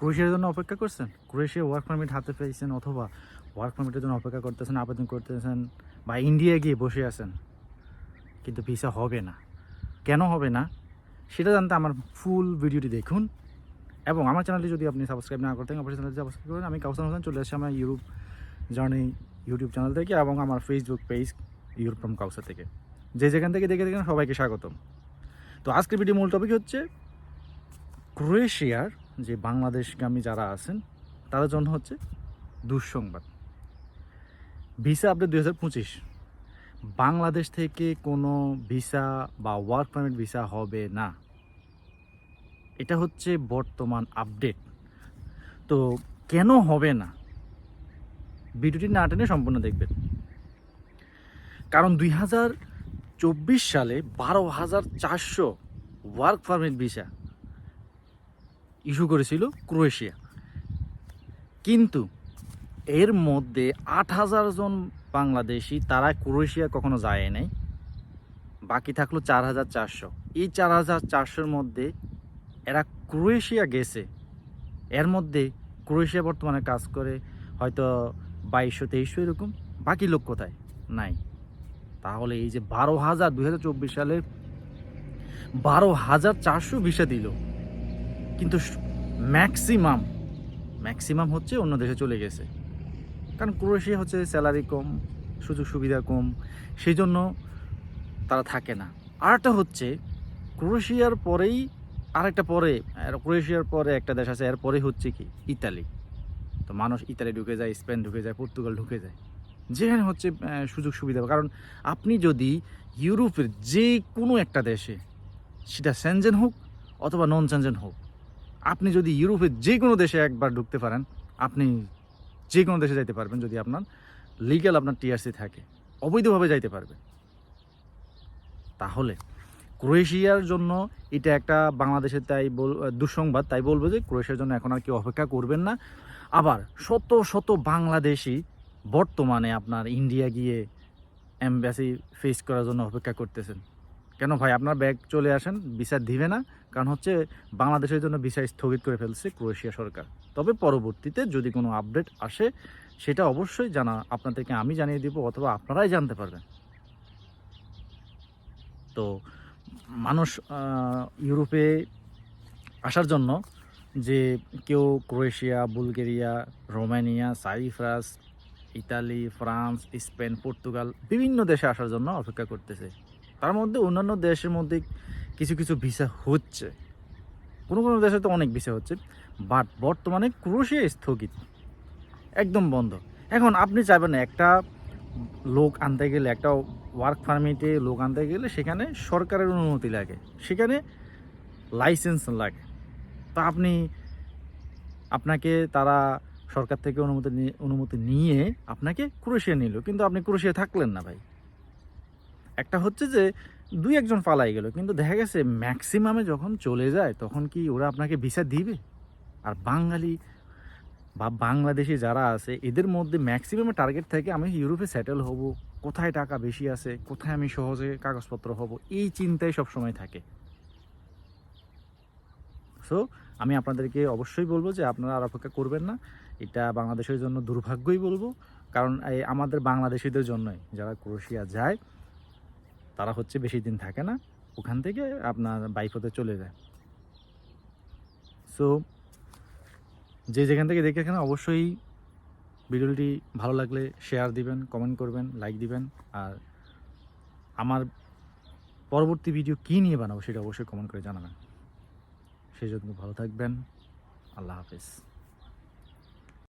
ক্রোয়েশিয়ার জন্য অপেক্ষা করছেন, ক্রোয়েশিয়া ওয়ার্ক পারমিট হাতে পেয়েছেন, অথবা ওয়ার্ক পারমিটের জন্য অপেক্ষা করতেছেন, আবেদন করতেছেন, বা ইন্ডিয়া গিয়ে বসে আছেন, কিন্তু ভিসা হবে না। কেন হবে না সেটা জানতে আমার ফুল ভিডিওটি দেখুন, এবং আমার চ্যানেলটি যদি আপনি সাবস্ক্রাইব না করতেন অবশ্যই চ্যানেলটি সাবস্ক্রাইব করুন। আমি কাউসার হোসেন, চলে আসছি আমার ইউরোপ জার্নি ইউটিউব চ্যানেল থেকে এবং আমার ফেসবুক পেজ ইউরোপ ফ্রম কাউসার থেকে। যে যেখান থেকে দেখে দেখেন সবাইকে স্বাগতম। তো আজকের ভিডিও মূল টপিক হচ্ছে ক্রোয়েশিয়ার যে বাংলাদেশগামী যারা আছেন তাদের জন্য হচ্ছে দুঃসংবাদ। ভিসা আপডেট 2025, বাংলাদেশ থেকে কোনো ভিসা বা ওয়ার্ক পারমিট ভিসা হবে না, এটা হচ্ছে বর্তমান আপডেট। তো কেন হবে না, ভিডিওটি না টেনে সম্পূর্ণ দেখবেন। কারণ 2024 সালে 12,400 ওয়ার্ক পারমিট ভিসা ইস্যু করেছিল ক্রোয়েশিয়া, কিন্তু এর মধ্যে 8,000 জন বাংলাদেশি তারা ক্রোয়েশিয়া কখনো যায় নাই, বাকি থাকলো 4,400। এই 4,400-র মধ্যে এরা ক্রোয়েশিয়া গেছে, এর মধ্যে ক্রোয়েশিয়া বর্তমানে কাজ করে হয়তো 2200-2300 এরকম, বাকি লোক কোথায় নাই। তাহলে এই যে 12,000 2024 সালে 12,400 ভিসা দিল, কিন্তু ম্যাক্সিমাম হচ্ছে অন্য দেশে চলে গেছে। কারণ ক্রোয়েশিয়া হচ্ছে স্যালারি কম, সুযোগ সুবিধা কম, সেই জন্য তারা থাকে না। আরেকটা হচ্ছে ক্রোয়েশিয়ার পরেই ক্রোয়েশিয়ার পরে একটা দেশ আছে, এর পরে হচ্ছে কি ইতালি। তো মানুষ ইতালি ঢুকে যায়, স্পেন ঢুকে যায়, পর্তুগাল ঢুকে যায়, যেখানে হচ্ছে সুযোগ সুবিধা। কারণ আপনি যদি ইউরোপের যে কোনো একটা দেশে, সেটা সেনজেন হোক অথবা নন সেনজেন হোক, আপনি যদি ইউরোপের যে কোনো দেশে একবার ঢুকতে পারেন, আপনি যে কোনো দেশে যাইতে পারবেন যদি আপনার লিগ্যাল আপনার টিআরসি থাকে, অবৈধভাবে যাইতে পারবেন। তাহলে ক্রোয়েশিয়ার জন্য এটা একটা বাংলাদেশের দুঃসংবাদ, তাই বলবো যে ক্রোয়েশিয়ার জন্য এখন আর কেউ অপেক্ষা করবেন না। আবার শত শত বাংলাদেশি বর্তমানে আপনার ইন্ডিয়া গিয়ে এমবাসি ফেস করার জন্য অপেক্ষা করতেছেন। কেন ভাই, আপনার ব্যাগ চলে আসেন, ভিসা দিবে না, কারণ হচ্ছে বাংলাদেশের জন্য ভিসা স্থগিত করে ফেলছে ক্রোয়েশিয়া সরকার। তবে পরবর্তীতে যদি কোনো আপডেট আসে সেটা অবশ্যই আপনাদেরকে আমি জানিয়ে দিব, অথবা আপনারাই জানতে পারবেন। তো মানুষ ইউরোপে আসার জন্য যে কেউ Croatia, Bulgaria, Romania, Cyprus, Italy, France, Spain, Portugal, বিভিন্ন দেশে আসার জন্য অপেক্ষা করতেছে। তার মধ্যে অন্যান্য দেশের মধ্যে কিছু কিছু ভিসা হচ্ছে, কোনো কোনো দেশে তো অনেক ভিসা হচ্ছে, বাট বর্তমানে ক্রোয়েশিয়া স্থগিত, একদম বন্ধ। এখন আপনি চাইবেন না, একটা লোক আনতে গেলে, একটা ওয়ার্ক পারমিটে লোক আনতে গেলে সেখানে সরকারের অনুমতি লাগে, সেখানে লাইসেন্স লাগে। তো আপনাকে তারা সরকার থেকে অনুমতি নিয়ে আপনাকে ক্রোয়েশিয়া নিল, কিন্তু আপনি ক্রোয়েশিয়া থাকলেন না ভাই। একটা হচ্ছে যে 2-1 জন পালাই গেল, কিন্তু দেখা গেছে ম্যাক্সিমামে যখন চলে যায় তখন কি ওরা আপনাকে ভিসা দিবে? আর বাঙালি বা বাংলাদেশি যারা আছে এদের মধ্যে ম্যাক্সিমামের টার্গেট থাকে আমি ইউরোপে সেটেল হব, কোথায় টাকা বেশি আছে, কোথায় আমি সহজে কাগজপত্র হব, এই চিন্তাই সবসময় থাকে। সো আমি আপনাদেরকে অবশ্যই বলবো যে আপনারা আর অপেক্ষা করবেন না, এটা বাংলাদেশের জন্য দুর্ভাগ্যই বলবো। কারণ আমাদের বাংলাদেশিদের জন্যই যারা ক্রোয়েশিয়া যায় তারা হচ্ছে বেশি দিন থাকে না, ওখান থেকে আপনার বাইপথে চলে যায়। সো যে যেখান থেকে দেখে এখানে অবশ্যই ভিডিওটি ভালো লাগলে শেয়ার দিবেন, কমেন্ট করবেন, লাইক দিবেন। আর আমার পরবর্তী ভিডিও কী নিয়ে বানাবো সেটা অবশ্যই কমেন্ট করে জানাবেন। সেই জন্য ভালো থাকবেন। আল্লাহ হাফেজ।